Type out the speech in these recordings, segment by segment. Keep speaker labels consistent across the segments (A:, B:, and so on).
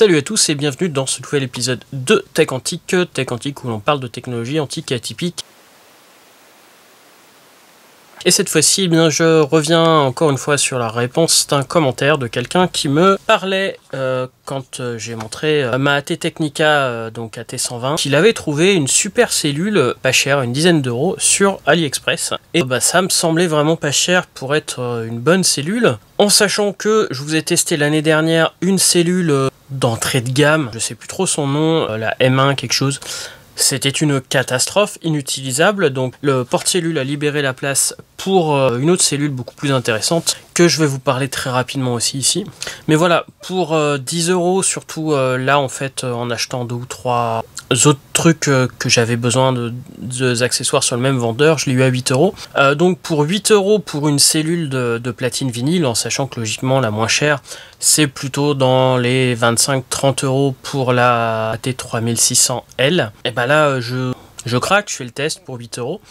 A: Salut à tous et bienvenue dans ce nouvel épisode de Tech Antique où l'on parle de technologie antique et atypique. Et cette fois-ci, je reviens encore une fois sur la réponse d'un commentaire de quelqu'un qui me parlait quand j'ai montré ma AT Technica, donc AT120, qu'il avait trouvé une super cellule pas chère, une dizaine d'euros, sur AliExpress. Et ça me semblait vraiment pas cher pour être une bonne cellule, en sachant que je vous ai testé l'année dernière une cellule d'entrée de gamme, je sais plus trop son nom, la M1 quelque chose. C'était une catastrophe, inutilisable, donc le porte-cellule a libéré la place pour une autre cellule beaucoup plus intéressante, que je vais vous parler très rapidement aussi ici. Mais voilà, pour 10 euros, surtout là en fait, en achetant 2 ou 3 autres trucs que j'avais besoin de accessoires sur le même vendeur, je l'ai eu à 8 euros. Donc pour 8 euros pour une cellule de platine vinyle, en sachant que logiquement la moins chère, c'est plutôt dans les 25-30 euros pour la AT3600L. Et là, je craque, je fais le test pour 8 euros.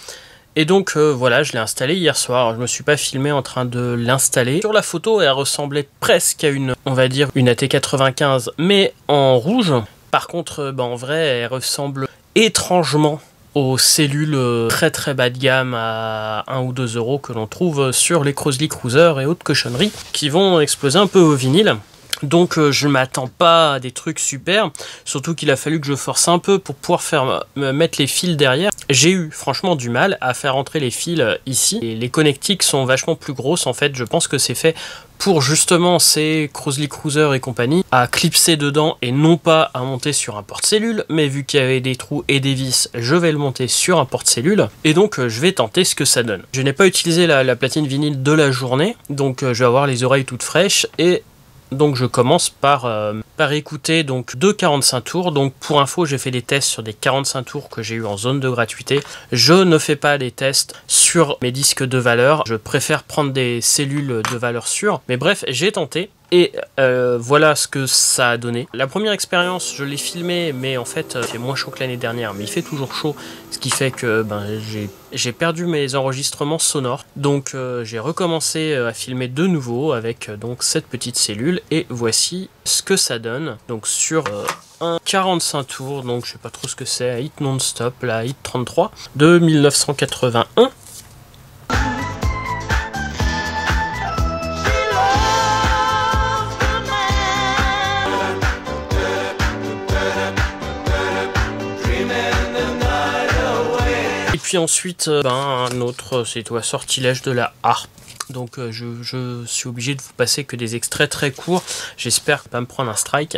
A: Et donc voilà, je l'ai installé hier soir. Alors, je me suis pas filmé en train de l'installer. Sur la photo, elle ressemblait presque à on va dire, une AT95, mais en rouge. Par contre, en vrai, elle ressemble étrangement aux cellules très très bas de gamme à 1 ou 2 euros que l'on trouve sur les Crosley Cruiser et autres cochonneries qui vont exploser un peu au vinyle. Donc je ne m'attends pas à des trucs super, surtout qu'il a fallu que je force un peu pour pouvoir mettre les fils derrière. J'ai eu franchement du mal à faire entrer les fils ici. Et les connectiques sont vachement plus grosses en fait, je pense que c'est fait pour justement ces Crosley Cruiser et compagnie à clipser dedans et non pas à monter sur un porte-cellule, mais vu qu'il y avait des trous et des vis, je vais le monter sur un porte-cellule et donc je vais tenter ce que ça donne. Je n'ai pas utilisé la platine vinyle de la journée, donc je vais avoir les oreilles toutes fraîches et donc je commence par écouter donc 45 tours. Donc pour info, j'ai fait des tests sur des 45 tours que j'ai eu en zone de gratuité. Je ne fais pas des tests sur mes disques de valeur. Je préfère prendre des cellules de valeur sûre. Mais bref, j'ai tenté. Et voilà ce que ça a donné. La première expérience, je l'ai filmé, mais en fait, il fait moins chaud que l'année dernière, mais il fait toujours chaud, ce qui fait que j'ai perdu mes enregistrements sonores. Donc j'ai recommencé à filmer de nouveau avec donc cette petite cellule, et voici ce que ça donne. Donc sur un 45 tours, donc je sais pas trop ce que c'est, Hit Non-Stop, la Hit 33 de 1981. Puis ensuite, un autre, c'est un sortilège de la harpe. Donc je suis obligé de vous passer que des extraits très courts. J'espère pas me prendre un strike.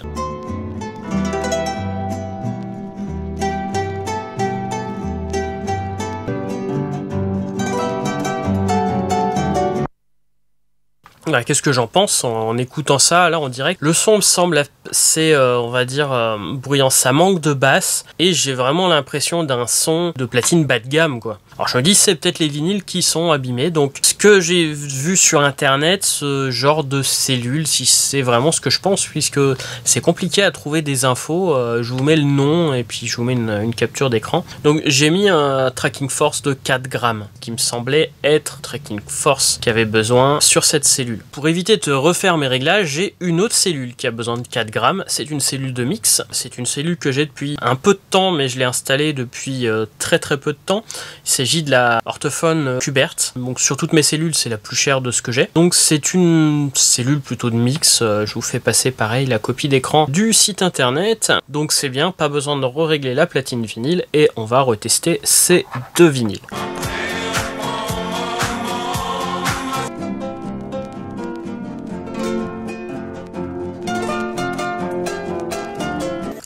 A: Qu'est-ce que j'en pense en écoutant ça là en direct? Le son me semble assez, on va dire, bruyant. Ça manque de basse et j'ai vraiment l'impression d'un son de platine bas de gamme, quoi. Alors je me dis c'est peut-être les vinyles qui sont abîmés. Donc ce que j'ai vu sur internet, ce genre de cellule, si c'est vraiment ce que je pense, puisque c'est compliqué à trouver des infos, je vous mets le nom et puis je vous mets une capture d'écran. Donc j'ai mis un tracking force de 4 grammes qui me semblait être tracking force qui avait besoin sur cette cellule. Pour éviter de refaire mes réglages, j'ai une autre cellule qui a besoin de 4 grammes. C'est une cellule de mix. C'est une cellule que j'ai depuis un peu de temps, mais je l'ai installée depuis très très peu de temps. Il s'agit de la Ortofon Qbert. Donc sur toutes mes cellules, c'est la plus chère de ce que j'ai. Donc c'est une cellule plutôt de mix. Je vous fais passer pareil la copie d'écran du site internet. Donc c'est bien, pas besoin de régler la platine vinyle et on va retester ces deux vinyles.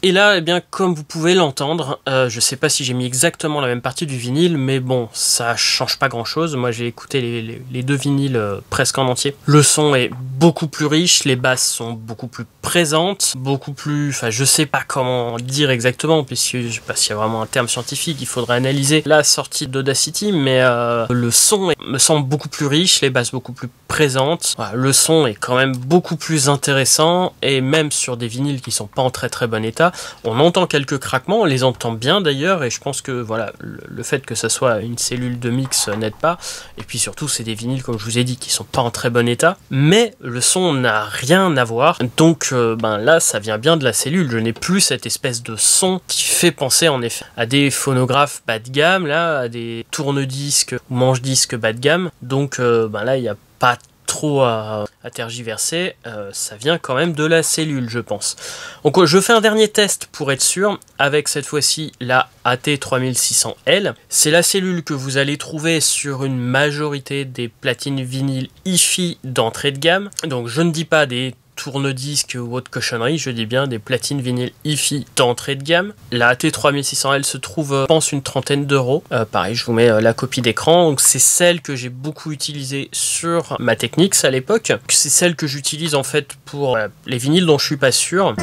A: Et là, comme vous pouvez l'entendre, je sais pas si j'ai mis exactement la même partie du vinyle, mais bon, ça change pas grand chose. Moi, j'ai écouté les deux vinyles presque en entier. Le son est beaucoup plus riche, les basses sont beaucoup plus présentes, beaucoup plus... Enfin, je sais pas comment dire exactement, puisque je sais pas s'il y a vraiment un terme scientifique, il faudrait analyser la sortie d'Audacity, mais le son me semble beaucoup plus riche, les basses beaucoup plus présentes. Voilà, le son est quand même beaucoup plus intéressant, et même sur des vinyles qui sont pas en très très bon état, On entend quelques craquements, on les entend bien d'ailleurs, et je pense que voilà, le fait que ça soit une cellule de mix n'aide pas. Et puis surtout, c'est des vinyles, comme je vous ai dit, qui sont pas en très bon état, mais le son n'a rien à voir. Donc ben là, ça vient bien de la cellule. Je n'ai plus cette espèce de son qui fait penser en effet à des phonographes bas de gamme, là, à des tourne-disques ou manche-disques bas de gamme. Donc ben là, il n'y a pas trop à tergiverser, ça vient quand même de la cellule, je pense. Donc je fais un dernier test pour être sûr, avec cette fois-ci la AT3600L. C'est la cellule que vous allez trouver sur une majorité des platines vinyles hi-fi d'entrée de gamme. Donc je ne dis pas des tourne-disque ou autre cochonnerie, je dis bien des platines vinyles hi-fi d'entrée de gamme. La AT3600L se trouve, je pense, une trentaine d'euros. Pareil, je vous mets la copie d'écran. Donc c'est celle que j'ai beaucoup utilisée sur ma Technics à l'époque. C'est celle que j'utilise en fait pour les vinyles dont je suis pas sûr.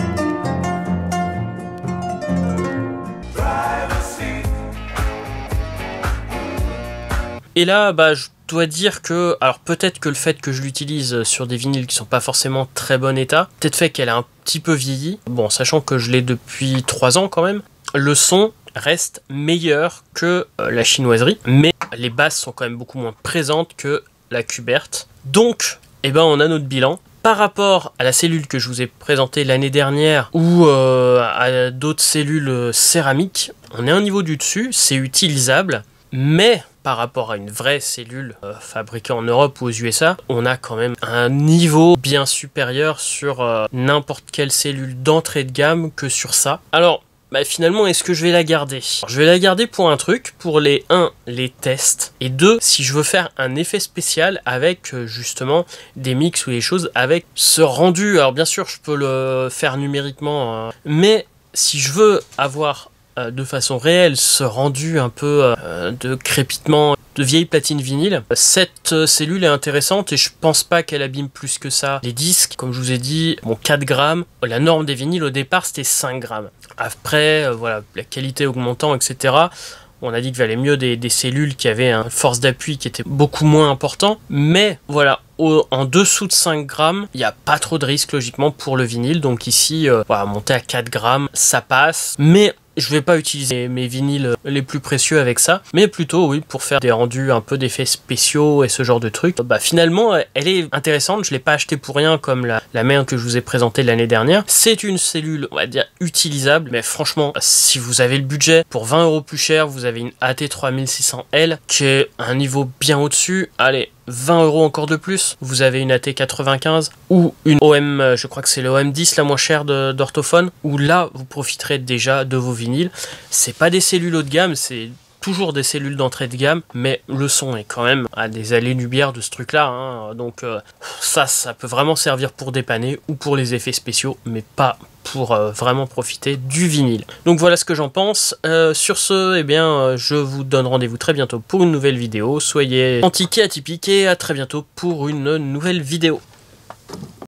A: Et là, bah, je dois dire que, alors peut-être que le fait que je l'utilise sur des vinyles qui sont pas forcément très bon état, peut-être fait qu'elle a un petit peu vieilli. Bon, sachant que je l'ai depuis 3 ans quand même, le son reste meilleur que la chinoiserie, mais les basses sont quand même beaucoup moins présentes que la Qbert. Donc, eh ben, on a notre bilan. Par rapport à la cellule que je vous ai présentée l'année dernière ou à d'autres cellules céramiques, on est un niveau du dessus, c'est utilisable, mais par rapport à une vraie cellule fabriquée en Europe ou aux USA, on a quand même un niveau bien supérieur sur n'importe quelle cellule d'entrée de gamme que sur ça. Alors, bah, finalement, est-ce que je vais la garder? Je vais la garder pour un truc, pour les tests, et 2, si je veux faire un effet spécial avec justement des mix ou des choses avec ce rendu. Alors bien sûr, je peux le faire numériquement, mais si je veux avoir de façon réelle ce rendu un peu de crépitement de vieilles platines vinyle, cette cellule est intéressante et je pense pas qu'elle abîme plus que ça les disques. Comme je vous ai dit, bon, 4 grammes, la norme des vinyles au départ c'était 5 grammes. Après, voilà, la qualité augmentant, etc. On a dit qu'il valait mieux des cellules qui avaient une force d'appui qui était beaucoup moins important. Mais voilà, en dessous de 5 grammes, il n'y a pas trop de risque logiquement pour le vinyle. Donc ici, voilà, monter à 4 grammes, ça passe. Mais je vais pas utiliser mes vinyles les plus précieux avec ça, mais plutôt oui pour faire des rendus un peu d'effets spéciaux et ce genre de trucs. Bah finalement elle est intéressante, je l'ai pas acheté pour rien comme la merde que je vous ai présentée l'année dernière. C'est une cellule, on va dire, utilisable, mais franchement si vous avez le budget, pour 20 € plus cher, vous avez une AT3600L qui est un niveau bien au-dessus. Allez, 20 € encore de plus, vous avez une AT95 ou une OM, je crois que c'est le OM10 la moins chère d'Orthophone, où là vous profiterez déjà de vos vinyles. C'est pas des cellules haut de gamme, c'est toujours des cellules d'entrée de gamme, mais le son est quand même à des années-lumière de ce truc là, hein. Donc ça peut vraiment servir pour dépanner ou pour les effets spéciaux, mais pas pour vraiment profiter du vinyle. Donc voilà ce que j'en pense. Sur ce, eh bien, je vous donne rendez-vous très biantot pour une nouvelle vidéo. Soyez antiqués, atypiques et à très bientôt pour une nouvelle vidéo.